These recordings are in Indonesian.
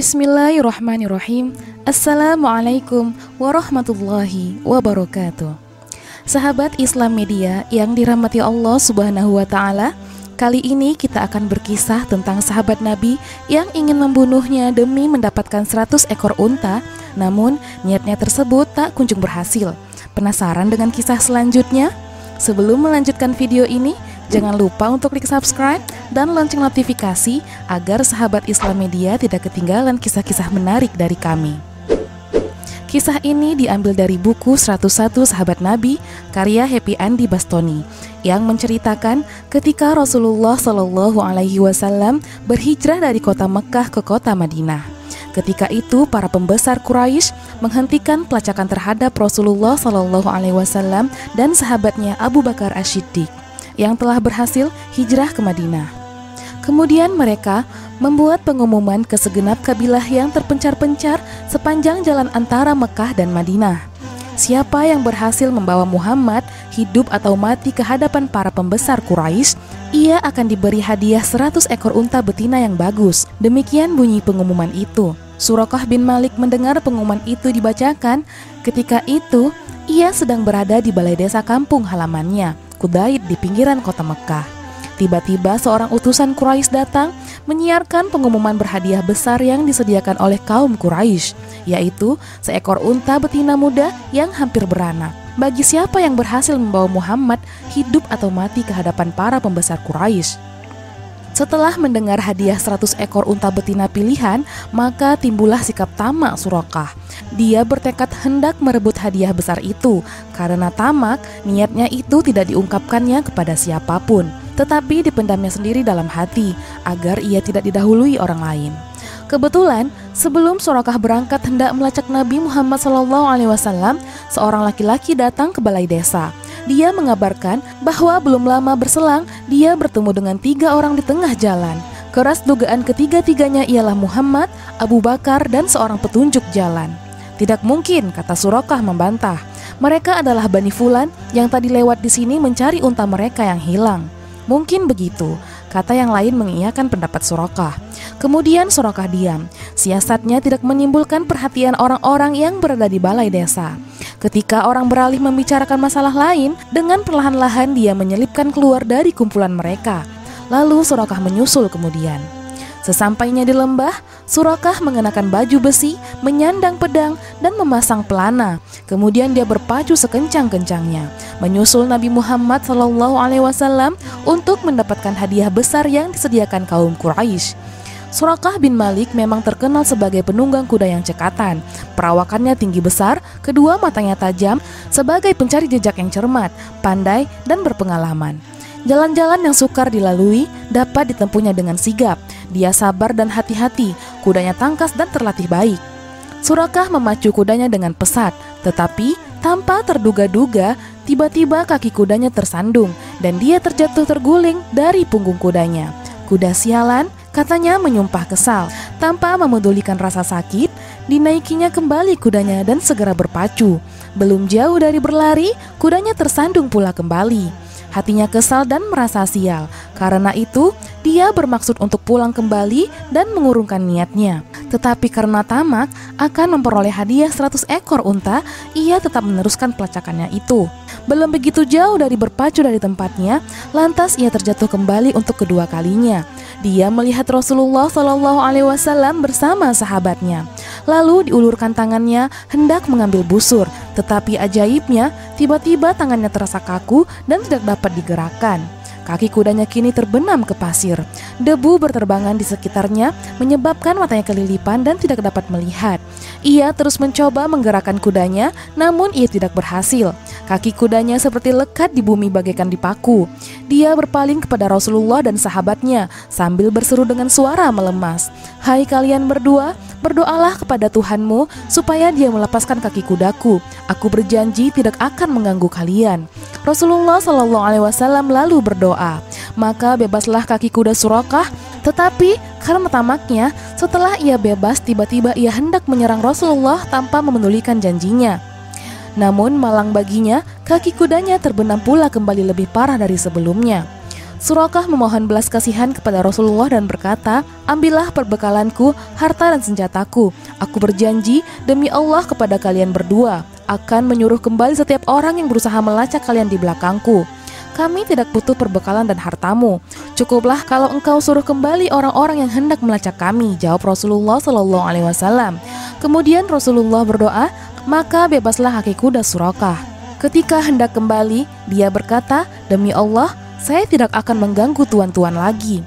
Bismillahirrahmanirrahim. Assalamualaikum warahmatullahi wabarakatuh. Sahabat Islam Media yang dirahmati Allah Subhanahu wa Ta'ala, kali ini kita akan berkisah tentang sahabat Nabi yang ingin membunuhnya demi mendapatkan 100 ekor unta, namun niatnya tersebut tak kunjung berhasil. Penasaran dengan kisah selanjutnya? Sebelum melanjutkan video ini, jangan lupa untuk klik subscribe dan lonceng notifikasi agar sahabat Islam Media tidak ketinggalan kisah-kisah menarik dari kami. Kisah ini diambil dari buku 101 Sahabat Nabi karya Happy Andi Bastoni yang menceritakan ketika Rasulullah Shallallahu Alaihi Wasallam berhijrah dari kota Mekah ke kota Madinah. Ketika itu para pembesar Quraisy menghentikan pelacakan terhadap Rasulullah Shallallahu Alaihi Wasallam dan sahabatnya Abu Bakar As-Siddiq yang telah berhasil hijrah ke Madinah. Kemudian mereka membuat pengumuman ke segenap kabilah yang terpencar-pencar sepanjang jalan antara Mekah dan Madinah. Siapa yang berhasil membawa Muhammad hidup atau mati ke hadapan para pembesar Quraisy, ia akan diberi hadiah 100 ekor unta betina yang bagus. Demikian bunyi pengumuman itu. Suraqah bin Malik mendengar pengumuman itu dibacakan. Ketika itu, ia sedang berada di balai desa kampung halamannya, Kudaid, di pinggiran kota Mekah. Tiba-tiba seorang utusan Quraisy datang menyiarkan pengumuman berhadiah besar yang disediakan oleh kaum Quraisy, yaitu seekor unta betina muda yang hampir beranak. Bagi siapa yang berhasil membawa Muhammad hidup atau mati ke hadapan para pembesar Quraisy. Setelah mendengar hadiah 100 ekor unta betina pilihan, maka timbullah sikap tamak Suraqah. Dia bertekad hendak merebut hadiah besar itu, karena tamak niatnya itu tidak diungkapkannya kepada siapapun, tetapi dipendamnya sendiri dalam hati, agar ia tidak didahului orang lain. Kebetulan, sebelum Suraqah berangkat hendak melacak Nabi Muhammad SAW, seorang laki-laki datang ke balai desa. Dia mengabarkan bahwa belum lama berselang, dia bertemu dengan 3 orang di tengah jalan. Keras dugaan ketiga-tiganya ialah Muhammad, Abu Bakar, dan seorang petunjuk jalan. Tidak mungkin, kata Suraqah membantah. Mereka adalah Bani Fulan yang tadi lewat di sini mencari unta mereka yang hilang. Mungkin begitu, kata yang lain mengiyakan pendapat Suraqah. Kemudian Suraqah diam. Siasatnya tidak menimbulkan perhatian orang-orang yang berada di balai desa. Ketika orang beralih membicarakan masalah lain, dengan perlahan-lahan dia menyelipkan keluar dari kumpulan mereka. Lalu Suraqah menyusul kemudian. Sesampainya di lembah, Suraqah mengenakan baju besi, menyandang pedang, dan memasang pelana. Kemudian dia berpacu sekencang-kencangnya, menyusul Nabi Muhammad SAW untuk mendapatkan hadiah besar yang disediakan kaum Quraisy. Suraqah bin Malik memang terkenal sebagai penunggang kuda yang cekatan. Perawakannya tinggi besar, kedua matanya tajam, sebagai pencari jejak yang cermat, pandai, dan berpengalaman. Jalan-jalan yang sukar dilalui dapat ditempuhnya dengan sigap. Dia sabar dan hati-hati, kudanya tangkas dan terlatih baik. Suraqah memacu kudanya dengan pesat, tetapi tanpa terduga-duga, tiba-tiba kaki kudanya tersandung dan dia terjatuh terguling dari punggung kudanya. Kuda sialan, katanya menyumpah kesal. Tanpa memedulikan rasa sakit, dinaikinya kembali kudanya dan segera berpacu. Belum jauh dari berlari, kudanya tersandung pula kembali. Hatinya kesal dan merasa sial. Karena itu, dia bermaksud untuk pulang kembali dan mengurungkan niatnya. Tetapi karena tamak akan memperoleh hadiah 100 ekor unta, ia tetap meneruskan pelacakannya itu. Belum begitu jauh dari berpacu dari tempatnya, lantas ia terjatuh kembali untuk kedua kalinya. Dia melihat Rasulullah SAW bersama sahabatnya. Lalu diulurkan tangannya hendak mengambil busur, tetapi ajaibnya tiba-tiba tangannya terasa kaku dan tidak dapat digerakkan. Kaki kudanya kini terbenam ke pasir. Debu berterbangan di sekitarnya menyebabkan matanya kelilipan dan tidak dapat melihat. Ia terus mencoba menggerakkan kudanya, namun ia tidak berhasil. Kaki kudanya seperti lekat di bumi bagaikan dipaku. Dia berpaling kepada Rasulullah dan sahabatnya sambil berseru dengan suara melemas, "Hai kalian berdua, berdoalah kepada Tuhanmu supaya dia melepaskan kaki kudaku. Aku berjanji tidak akan mengganggu kalian." Rasulullah SAW lalu berdoa, maka bebaslah kaki kuda Suraqah. Tetapi karena tamaknya, setelah ia bebas, tiba-tiba ia hendak menyerang Rasulullah tanpa memedulikan janjinya. Namun malang baginya, kaki kudanya terbenam pula kembali lebih parah dari sebelumnya. Suraqah memohon belas kasihan kepada Rasulullah dan berkata, "Ambillah perbekalanku, harta dan senjataku. Aku berjanji demi Allah kepada kalian berdua, akan menyuruh kembali setiap orang yang berusaha melacak kalian di belakangku. Kami tidak butuh perbekalan dan hartamu. Cukuplah kalau engkau suruh kembali orang-orang yang hendak melacak kami," jawab Rasulullah SAW. Kemudian Rasulullah berdoa, "Maka bebaslah kaki kuda Suraqah." Ketika hendak kembali, dia berkata, "Demi Allah, saya tidak akan mengganggu tuan-tuan lagi."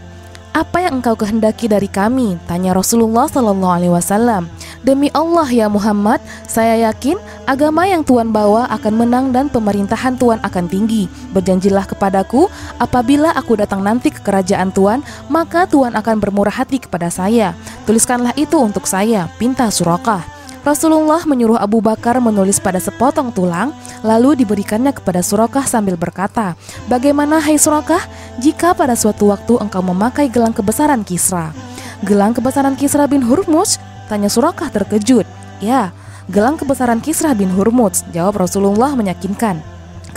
"Apa yang engkau kehendaki dari kami?" tanya Rasulullah SAW. "Demi Allah ya Muhammad, saya yakin agama yang Tuan bawa akan menang dan pemerintahan Tuan akan tinggi. Berjanjilah kepadaku, apabila aku datang nanti ke kerajaan Tuan, maka Tuan akan bermurah hati kepada saya. Tuliskanlah itu untuk saya," pinta Suraqah. Rasulullah menyuruh Abu Bakar menulis pada sepotong tulang, lalu diberikannya kepada Suraqah sambil berkata, "Bagaimana hai Suraqah, jika pada suatu waktu engkau memakai gelang kebesaran Kisra?" "Gelang kebesaran Kisra bin Hurmuz?" tanya Suraqah terkejut. "Ya, gelang kebesaran Kisra bin Hurmuz," jawab Rasulullah meyakinkan.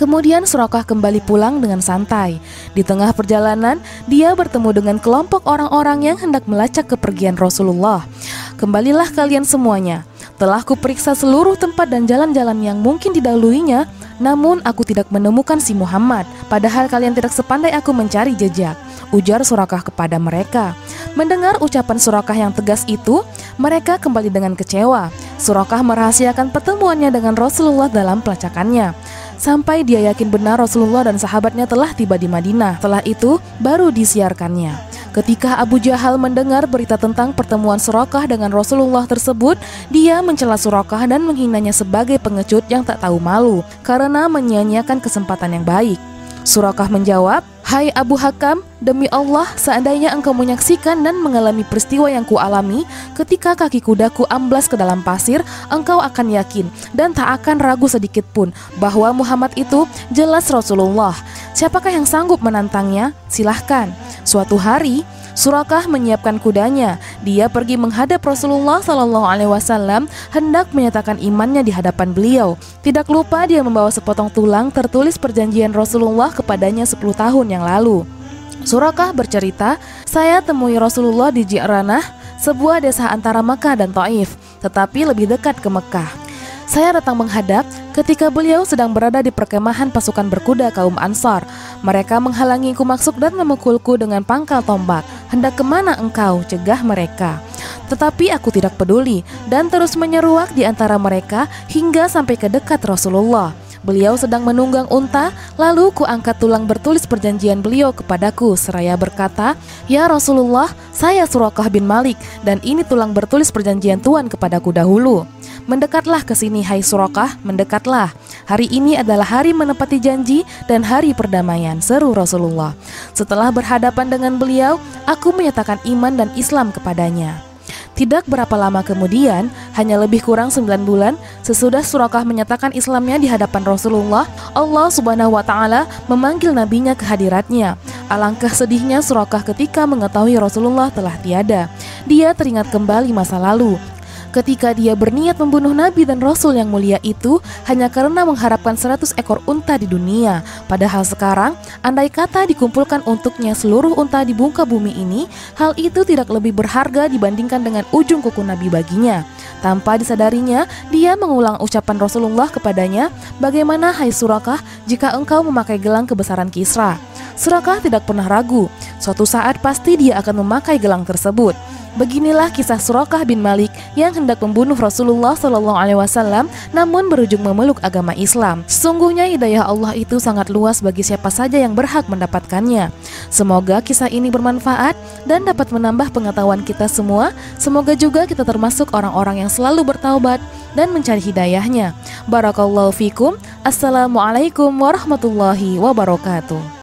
Kemudian Suraqah kembali pulang dengan santai. Di tengah perjalanan, dia bertemu dengan kelompok orang-orang yang hendak melacak kepergian Rasulullah. "Kembalilah kalian semuanya. Telah kuperiksa seluruh tempat dan jalan-jalan yang mungkin didaluinya, namun aku tidak menemukan si Muhammad. Padahal kalian tidak sepandai aku mencari jejak," ujar Suraqah kepada mereka. Mendengar ucapan Suraqah yang tegas itu, mereka kembali dengan kecewa. Suraqah merahasiakan pertemuannya dengan Rasulullah dalam pelacakannya, sampai dia yakin benar Rasulullah dan sahabatnya telah tiba di Madinah. Setelah itu, baru disiarkannya. Ketika Abu Jahal mendengar berita tentang pertemuan Suraqah dengan Rasulullah tersebut, dia mencela Suraqah dan menghinanya sebagai pengecut yang tak tahu malu karena menyia-nyiakan kesempatan yang baik. Suraqah menjawab, "Hai Abu Hakam, demi Allah, seandainya engkau menyaksikan dan mengalami peristiwa yang kualami ketika kaki kudaku amblas ke dalam pasir, engkau akan yakin dan tak akan ragu sedikit pun bahwa Muhammad itu jelas Rasulullah. Siapakah yang sanggup menantangnya? Silahkan." Suatu hari, Suraqah menyiapkan kudanya. Dia pergi menghadap Rasulullah SAW hendak menyatakan imannya di hadapan beliau. Tidak lupa dia membawa sepotong tulang tertulis perjanjian Rasulullah kepadanya 10 tahun yang lalu. Suraqah bercerita, "Saya temui Rasulullah di Ji'ranah, sebuah desa antara Mekah dan Taif, tetapi lebih dekat ke Mekah. Saya datang menghadap ketika beliau sedang berada di perkemahan pasukan berkuda kaum Ansar. Mereka menghalangiku masuk dan memukulku dengan pangkal tombak. 'Hendak kemana engkau?' cegah mereka. Tetapi aku tidak peduli dan terus menyeruak di antara mereka hingga sampai ke dekat Rasulullah. Beliau sedang menunggang unta, lalu kuangkat tulang bertulis perjanjian beliau kepadaku seraya berkata, 'Ya Rasulullah, saya Suraqah bin Malik dan ini tulang bertulis perjanjian Tuan kepadaku dahulu. Mendekatlah ke sini hai Suraqah, mendekatlah. Hari ini adalah hari menepati janji dan hari perdamaian,' seru Rasulullah. Setelah berhadapan dengan beliau, aku menyatakan iman dan Islam kepadanya." Tidak berapa lama kemudian, hanya lebih kurang 9 bulan sesudah Suraqah menyatakan Islamnya di hadapan Rasulullah, Allah Subhanahu wa Ta'ala memanggil nabinya ke hadiratnya. Alangkah sedihnya Suraqah ketika mengetahui Rasulullah telah tiada. Dia teringat kembali masa lalu, ketika dia berniat membunuh Nabi dan Rasul yang mulia itu hanya karena mengharapkan 100 ekor unta di dunia. Padahal sekarang, andai kata dikumpulkan untuknya seluruh unta di muka bumi ini, hal itu tidak lebih berharga dibandingkan dengan ujung kuku Nabi baginya. Tanpa disadarinya, dia mengulang ucapan Rasulullah kepadanya, "Bagaimana hai Suraqah jika engkau memakai gelang kebesaran Kisra?" Suraqah tidak pernah ragu, suatu saat pasti dia akan memakai gelang tersebut. Beginilah kisah Suraqah bin Malik yang hendak membunuh Rasulullah SAW namun berujung memeluk agama Islam. Sesungguhnya hidayah Allah itu sangat luas bagi siapa saja yang berhak mendapatkannya. Semoga kisah ini bermanfaat dan dapat menambah pengetahuan kita semua. Semoga juga kita termasuk orang-orang yang selalu bertaubat dan mencari hidayahnya. Barakallahu fikum. Assalamualaikum warahmatullahi wabarakatuh.